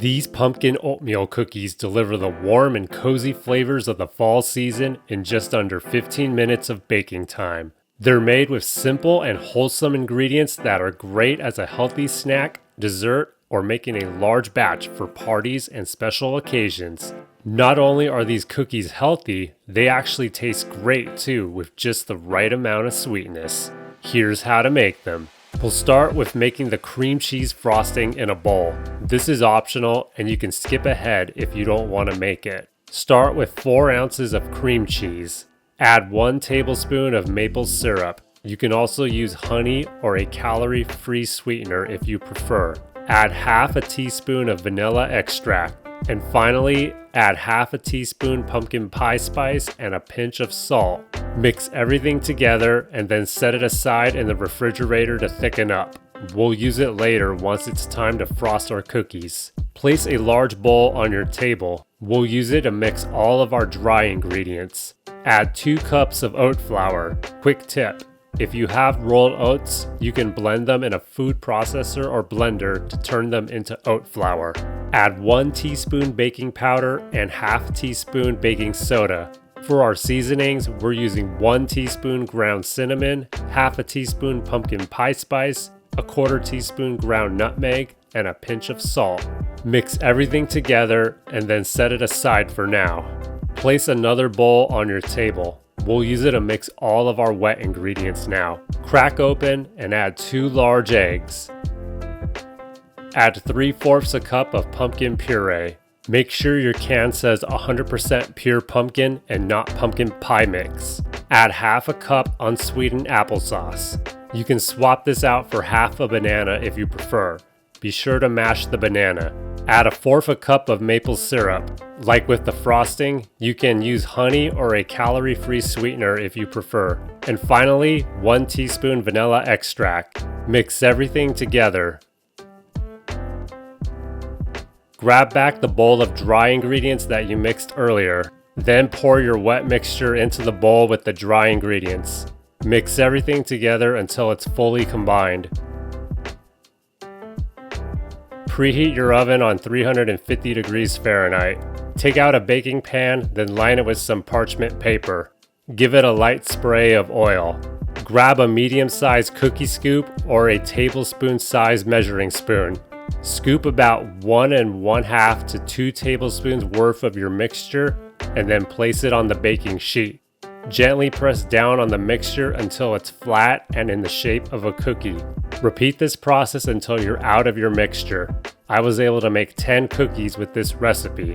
These pumpkin oatmeal cookies deliver the warm and cozy flavors of the fall season in just under 15 minutes of baking time. They're made with simple and wholesome ingredients that are great as a healthy snack, dessert, or making a large batch for parties and special occasions. Not only are these cookies healthy, they actually taste great too with just the right amount of sweetness. Here's how to make them. We'll start with making the cream cheese frosting in a bowl. This is optional and you can skip ahead if you don't want to make it. Start with 4 ounces of cream cheese. Add 1 tablespoon of maple syrup. You can also use honey or a calorie-free sweetener if you prefer. Add half a teaspoon of vanilla extract. And finally, add half a teaspoon pumpkin pie spice and a pinch of salt. Mix everything together and then set it aside in the refrigerator to thicken up. We'll use it later once it's time to frost our cookies. Place a large bowl on your table. We'll use it to mix all of our dry ingredients. Add 2 cups of oat flour. Quick tip: if you have rolled oats, you can blend them in a food processor or blender to turn them into oat flour. Add 1 teaspoon baking powder and half teaspoon baking soda. For our seasonings, we're using 1 teaspoon ground cinnamon, half a teaspoon pumpkin pie spice, a 1/4 teaspoon ground nutmeg, and a pinch of salt. Mix everything together and then set it aside for now. Place another bowl on your table. We'll use it to mix all of our wet ingredients now. Crack open and add 2 large eggs. Add 3/4 a cup of pumpkin puree. Make sure your can says 100% pure pumpkin and not pumpkin pie mix. Add half a cup unsweetened applesauce. You can swap this out for half a banana if you prefer. Be sure to mash the banana. Add 1/4 a cup of maple syrup. Like with the frosting, you can use honey or a calorie-free sweetener if you prefer. And finally, 1 teaspoon vanilla extract. Mix everything together. Grab back the bowl of dry ingredients that you mixed earlier. Then pour your wet mixture into the bowl with the dry ingredients. Mix everything together until it's fully combined. Preheat your oven on 350 degrees Fahrenheit. Take out a baking pan, then line it with some parchment paper. Give it a light spray of oil. Grab a medium-sized cookie scoop or a tablespoon-sized measuring spoon. Scoop about 1 1/2 to 2 tablespoons worth of your mixture and then place it on the baking sheet. Gently press down on the mixture until it's flat and in the shape of a cookie. Repeat this process until you're out of your mixture. I was able to make 10 cookies with this recipe.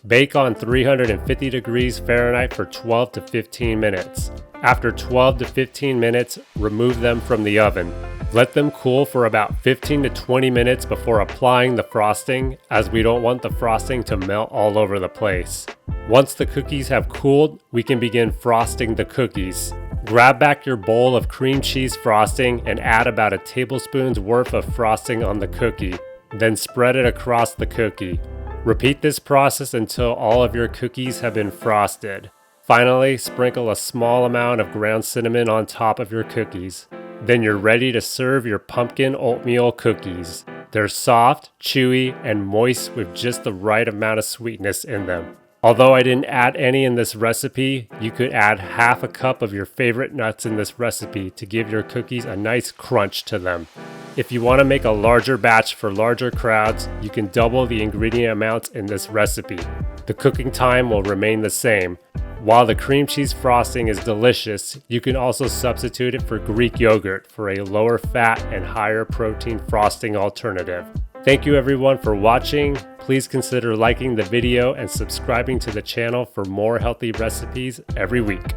Bake on 350 degrees Fahrenheit for 12 to 15 minutes. After 12 to 15 minutes, remove them from the oven. Let them cool for about 15 to 20 minutes before applying the frosting, as we don't want the frosting to melt all over the place. Once the cookies have cooled, we can begin frosting the cookies. Grab back your bowl of cream cheese frosting and add about a tablespoon's worth of frosting on the cookie. Then spread it across the cookie. Repeat this process until all of your cookies have been frosted. Finally, sprinkle a small amount of ground cinnamon on top of your cookies. Then you're ready to serve your pumpkin oatmeal cookies. They're soft, chewy, and moist with just the right amount of sweetness in them. Although I didn't add any in this recipe, you could add half a cup of your favorite nuts in this recipe to give your cookies a nice crunch to them. If you want to make a larger batch for larger crowds, you can double the ingredient amounts in this recipe. The cooking time will remain the same. While the cream cheese frosting is delicious, you can also substitute it for Greek yogurt for a lower fat and higher protein frosting alternative. Thank you everyone for watching. Please consider liking the video and subscribing to the channel for more healthy recipes every week.